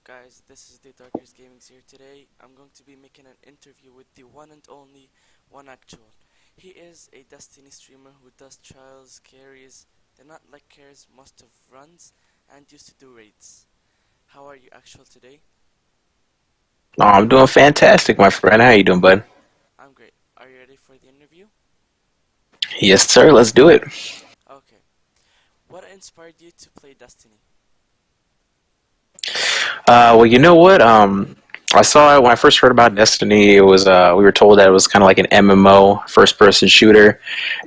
guys? This is the Darkest Gaming's here today. I'm going to be making an interview with the one and only OneActual. He is a Destiny streamer who does trials, carries, the not like cares, most of runs, and used to do raids. How are you, Actual, today? Oh, I'm doing fantastic, my friend. How you doing, bud? I'm great. Are you ready for the interview? Yes, sir. Let's do it. Okay. What inspired you to play Destiny? Well, you know what? I saw it when I first heard about Destiny. It was we were told that it was kind of like an MMO, first-person shooter,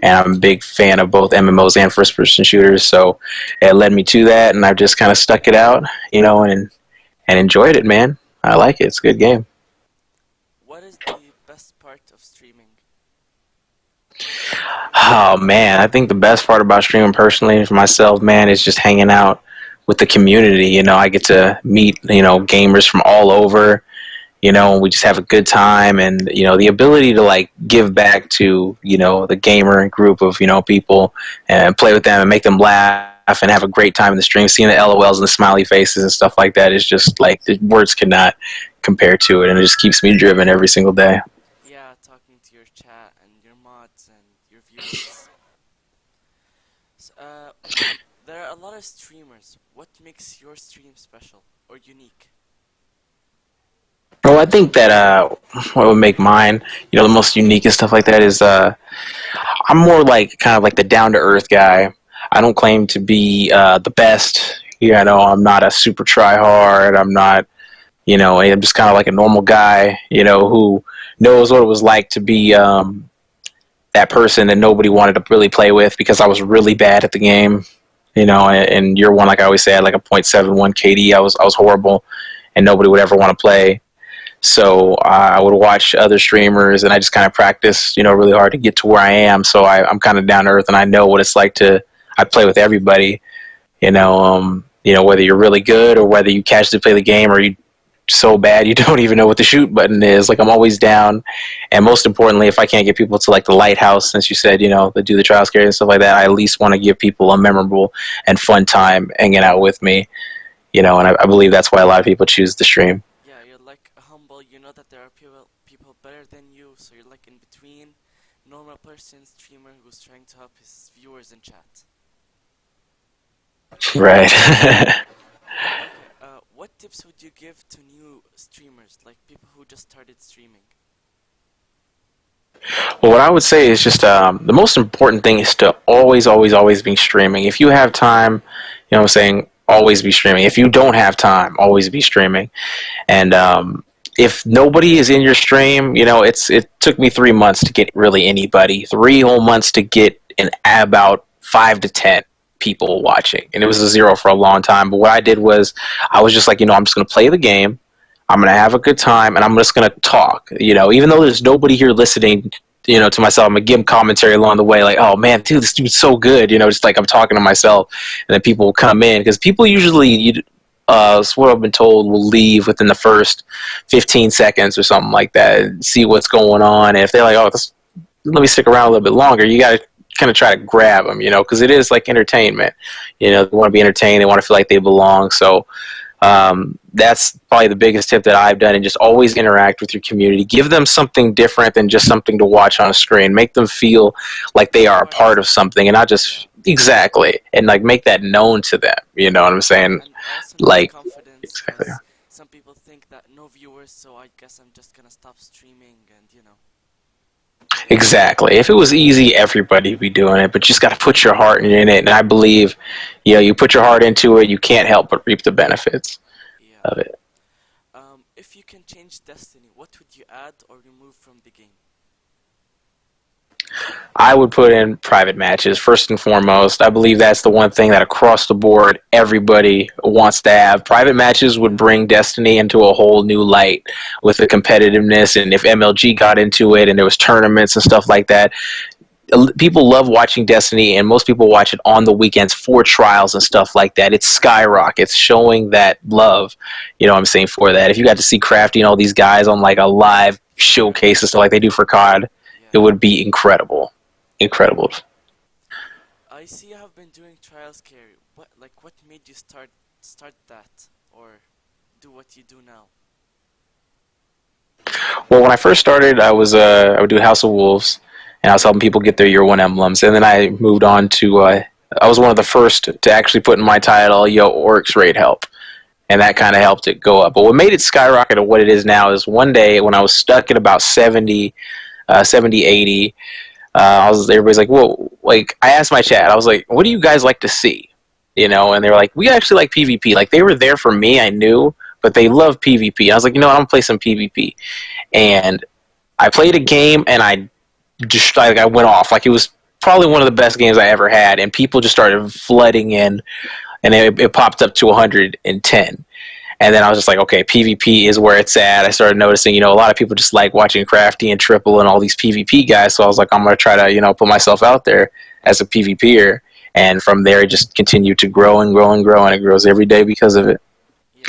and I'm a big fan of both MMOs and first-person shooters. So it led me to that, and I've just kind of stuck it out, and enjoyed it, man. I like it. It's a good game. What is the best part of streaming? Oh man, I think the best part about streaming personally for myself, man, is just hanging out with the community. I get to meet gamers from all over. We just have a good time, and the ability to like give back to the gamer group of people and play with them and make them laugh and have a great time in the stream. Seeing the LOLs and the smiley faces and stuff like that is just like the words cannot compare to it, and it just keeps me driven every single day. Yeah, talking to your chat and your mods and your viewers. S there are a lot of streamers. What makes your stream special or unique? Well, I think that what would make mine, the most unique and stuff like that is I'm more like kind of like the down to earth guy. I don't claim to be the best. I'm not a super try hard. I'm not, I'm just kind of like a normal guy, who knows what it was like to be that person that nobody wanted to really play with because I was really bad at the game. And year one, like I always say, I had like a .71 KD. I was horrible, and nobody would ever want to play. So I would watch other streamers, and I just kind of practice, really hard to get to where I am. So I'm kind of down to earth, and I know what it's like to. I play with everybody, whether you're really good or whether you casually play the game or you so bad you don't even know what the shoot button is. Like I'm always down, and most importantly, if I can't get people to like the lighthouse, since you said they do the trial scary and stuff like that, I at least want to give people a memorable and fun time hanging out with me. And I believe that's why a lot of people choose the stream. Yeah, you're like humble. You know that there are people better than you, so you're like in between normal person streamer who's trying to help his viewers in chat. Right. Okay, what tips would you give to new streamers, like people who just started streaming? Well, what I would say is just the most important thing is to always, always, always be streaming. If you have time, what I'm saying, always be streaming. If you don't have time, always be streaming. And if nobody is in your stream, it took me 3 months to get really anybody. 3 whole months to get in about 5 to 10 people watching, and it was a zero for a long time. But what I did was, I was just like, I'm just gonna play the game. I'm gonna have a good time, and I'm just gonna talk. Even though there's nobody here listening, to myself, I'm gonna give them commentary along the way, like, "Oh man, dude, this dude's so good." Just like I'm talking to myself, and then people will come in because people usually, what I've been told, will leave within the first 15 seconds or something like that, and see what's going on. And if they're like, "Oh, let me stick around a little bit longer," you got to kind of try to grab them, because it is like entertainment. They want to be entertained, they want to feel like they belong. So that's probably the biggest tip that I've done, and just always interact with your community. Give them something different than just something to watch on a screen. Make them feel like they are a Part of part of something. something, and not Yeah, just exactly, and like make that known to them. You know what I'm saying? and also need Like confidence, exactly. cause some people think that no viewers, so I guess I'm just gonna stop streaming, and Exactly. If it was easy, everybody would be doing it, but you just got to put your heart in it. And I believe, you put your heart into it, you can't help but reap the benefits yeah. of it. If you can change destiny, what would you add or remove from the game? I would put in private matches first and foremost. I believe that's the one thing that across the board everybody wants to have. Private matches would Yeah, bring Destiny into a whole new light with the competitiveness, and if MLG got into it and there was tournaments and stuff like that, people love watching Destiny, and most people watch it on the weekends for trials and stuff like that. It's yeah, skyrockets, showing that love. What I'm saying, for that. If you got to see Crafty and all these guys on like a live yeah, showcase and stuff like they do for COD, it yeah. would be incredible, incredible. I see you have been doing trials carry. What made you start that or do what you do now? Well, when I first started, I would do House of Wolves, and I was helping people get their year one emblems, and then I moved on to I was one of the first to actually put in my title, "Yo, Orcs Raid Help," and that kind of helped it go up. But what made it skyrocket to what it is now is one day when I was stuck at about 70, 80. Everybody's like, well, like I asked my chat, I was like, what do you guys like to see? You know, and they were like, we actually like PvP. Like they were there for me, I knew, but they love PvP. I was like, you know what, I'm gonna play some PvP. And I played a game and I went off. Like it was probably one of the best games I ever had, and people just started flooding in, and it popped up to 110. And then I was just like, okay, PvP is where it's at. I started noticing, a lot of people just like watching Crafty and Triple and all these PvP guys. So I was like, I'm going to try to, put myself out there as a PvPer. And from there, it just continued to grow and grow and grow. And it grows every day because of it. Yeah.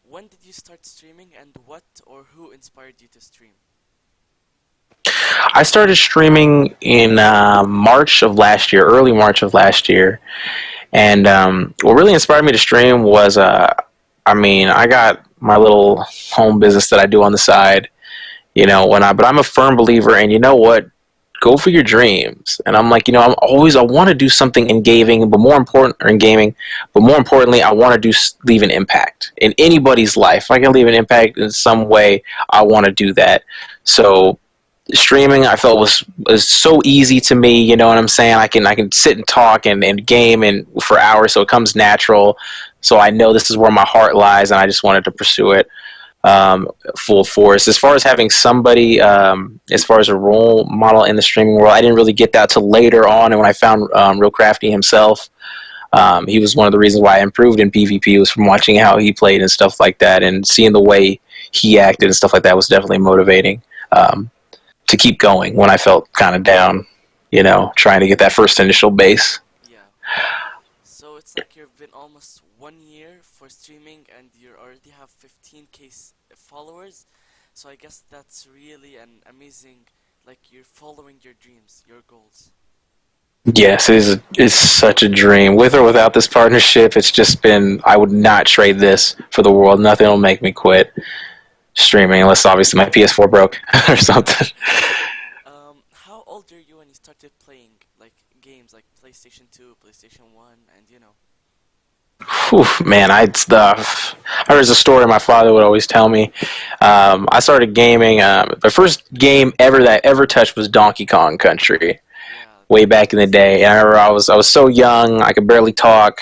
When did you start streaming, and what or who inspired you to stream? I started streaming in March of last year, early March of last year. And what really inspired me to stream was, I got my little home business that I do on the side, but I'm a firm believer, and you know what? Go for your dreams. And I'm like, I want to do something in gaming, but more important, or in gaming, but more importantly, I want to leave an impact in anybody's life. If I can leave an impact in some way, I want to do that. So streaming I felt was so easy to me, you know what I'm saying? I can sit and talk and game and for hours, so it comes natural. So I know this is where my heart lies, and I just wanted to pursue it full force. As far as having somebody, as far as a role model in the streaming world, I didn't really get that till later on, and when I found Real Crafty himself, he was one of the reasons why I improved in PvP, was from watching how he played and stuff like that, and seeing the way he acted and stuff like that was definitely motivating. To keep going when I felt kind of down, trying to get that first initial base. Yeah. So it's like you've been almost 1 year for streaming, and you already have 15K followers. So I guess that's really an amazing, like you're following your dreams, your goals. Yes, it's such a dream. With or without this partnership, it's just been, I would not trade this for the world. Nothing will make me quit streaming unless obviously my PS4 broke or something. How old are you when you started playing like games like PlayStation 2, PlayStation 1, and Whew, man, there's a story my father would always tell me. I started gaming. The first game ever that I ever touched was Donkey Kong Country, yeah, way back in the day. And I remember I was so young, I could barely talk,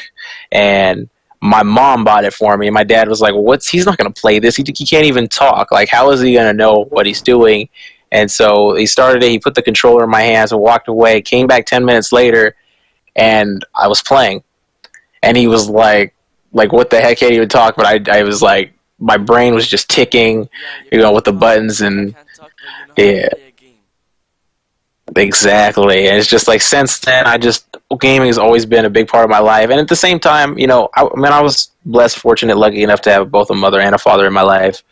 and my mom bought it for me. And my dad was like, "What's? He's not going to play this. He can't even talk. Like, how is he going to know what he's doing?" And so he started it. He put the controller in my hands and walked away. Came back 10 minutes later, and I was playing. And he was like what the heck? Can't even talk. But I was like, my brain was just ticking, yeah, you can't with the talk, buttons and but you know how to yeah. play a game. Exactly. And it's just like since then, gaming has always been a big part of my life. And at the same time, I was blessed, fortunate, lucky enough to have both a mother and a father in my life.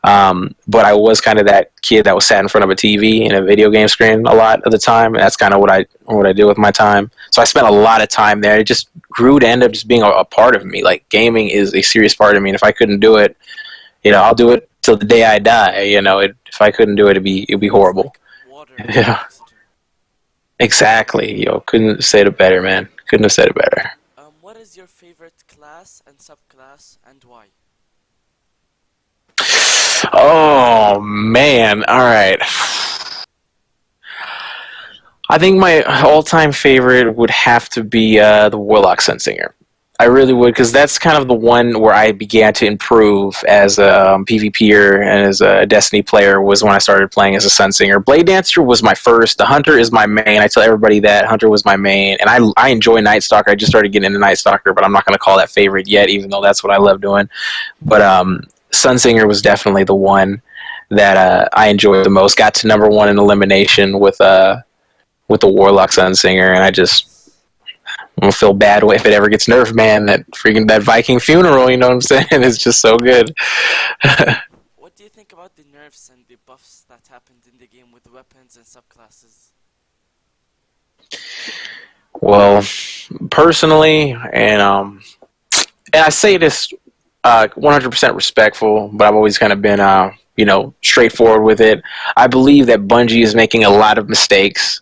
But I was kind of that kid that was sat in front of a TV and a video game screen a lot of the time. And that's kind of what I did with my time. So I spent a lot of time there. It just grew to end up just being a part of me. Like gaming is a serious part of me. And if I couldn't do it, I'll do it till the day I die. If I couldn't do it, it'd be It's horrible. like water and Yeah. oxygen. Exactly. Couldn't have said it better, man. Couldn't have said it better. What is your favorite class and subclass, and why? Oh man. All right. I think my all-time favorite would have to be the Warlock Sunsinger. I really would, because that's kind of the one where I began to improve as a PvPer and as a Destiny player, was when I started playing as a Sunsinger. Blade Dancer was my first. The Hunter is my main. I tell everybody that Hunter was my main, and I enjoy Night Stalker. I just started getting into Night Stalker, but I'm not going to call that favorite yet, even though that's what I love doing. But Sunsinger was definitely the one that I enjoyed the most. Got to number one in elimination with the Warlock Sunsinger, and Nice. I'm gonna feel bad if it ever gets nerfed, man. That Viking funeral, you know what I'm saying? It's just so good. What do you think about the nerfs and the buffs that happened in the game with weapons and subclasses? Well, personally, and I say this 100% respectful, but I've always kind of been, straightforward with it. I believe that Bungie is making a lot of mistakes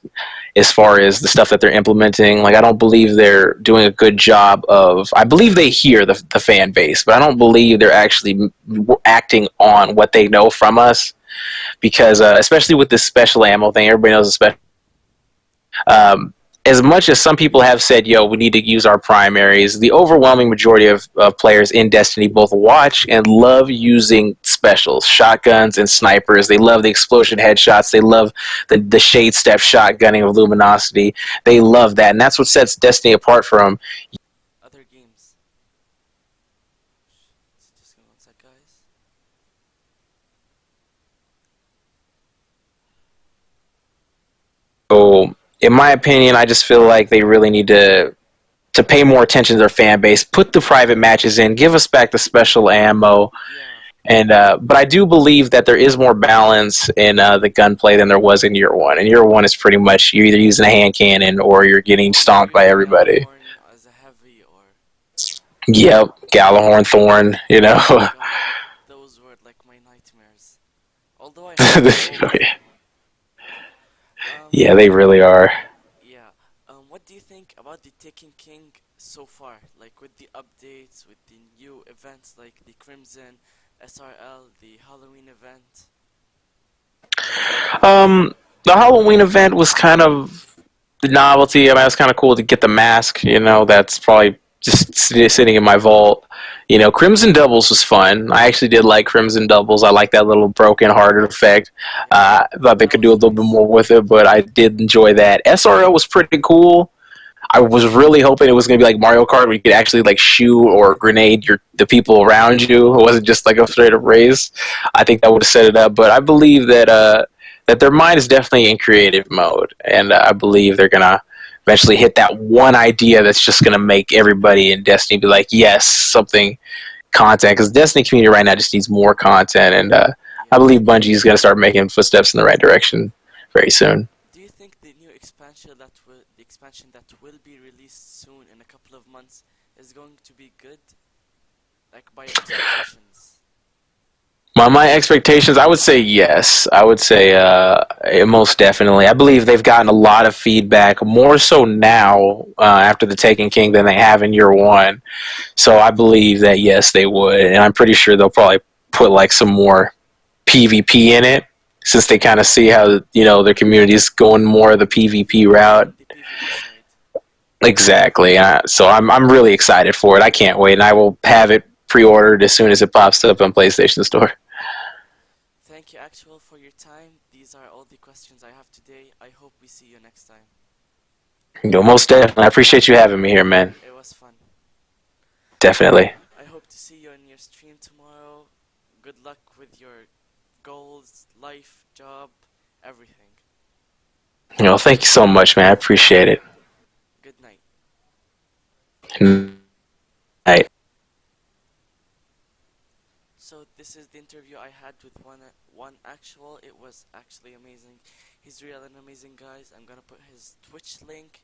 as far as the stuff that they're implementing. Like, I don't believe they're doing a good job of. I believe they hear the fan base, but I don't believe they're actually acting on what they know from us. Because especially with this special ammo thing, everybody knows the special. Um, as much as some people have said, "Yo, we need to use our primaries," the overwhelming majority of players in Destiny both watch and love using specials, shotguns and Yeah, snipers. They love the explosion headshots. They love the shade step shotgunning of luminosity. They love that, and that's what sets Destiny apart from. other games. Just give me one sec, guys. So, in my opinion, I just feel like they really need to pay more attention to their fan base, put the private matches in, give us back the special ammo, Yeah. and but I do believe that there is more balance in the gunplay than there was in year one. In year one, it's pretty much you're either using a hand cannon or you're getting Or you're stomped by using everybody. Gallahorn as a heavy, or Yep, Gallahorn, Thorn, you know. oh my god, those were like my nightmares. Although I hope they're over. Um, Yeah, they really are. yeah. What do you think about the Taken King so far? Like with the updates, with the new events like the Crimson, SRL, the Halloween event? The Halloween event was kind of the novelty. I mean, it was kind of cool to get the mask. That's probably just sitting in my vault. Crimson Doubles was fun. I actually did like Crimson Doubles. I like that little broken hearted effect. Yeah, I thought they that could do was a little bit nice. more with it, but I did enjoy that. SRL was pretty cool. I was really hoping it was going to be like Mario Kart, where you could actually like shoot or grenade the people around you. It wasn't just like a straight up race. I think that would have set it up. But I believe that their mind is definitely in creative mode, and I believe they're gonna eventually hit that one idea that's just gonna make everybody in Destiny be like, yes, something content. Because Destiny community right now just needs more content, and I Yeah. believe Bungie is gonna start making footsteps in the right direction very soon. Do you think the expansion that will be released soon in a couple of months is going to be good? Like by your expectations? My expectations, I would say yes. I would say most definitely. I believe they've gotten a lot of feedback, more so now after the Taken King than they have in year one. So I believe that yes, they would, and I'm pretty sure they'll probably put like some more PvP in it, since they kind of see how their community is going more of the PvP route. The PvE side. Exactly. So I'm really excited for it. I can't wait, and I will have it pre-ordered as soon as it pops up on PlayStation Store. Thank you, Actual, for your time. These are all the questions I have today. I hope we see you next time. Most definitely. I appreciate you having me here, man. It was fun. Definitely. I hope to see you on your stream tomorrow. Good luck with your goals, life, job, everything. Thank you so much, man. I appreciate it. Good night. Night. So this is the interview I had with one actual. It was actually amazing. He's real and amazing, guys. I'm gonna put his Twitch link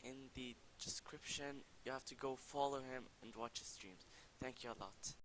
in the description. You have to go follow him and watch his streams. Thank you a lot.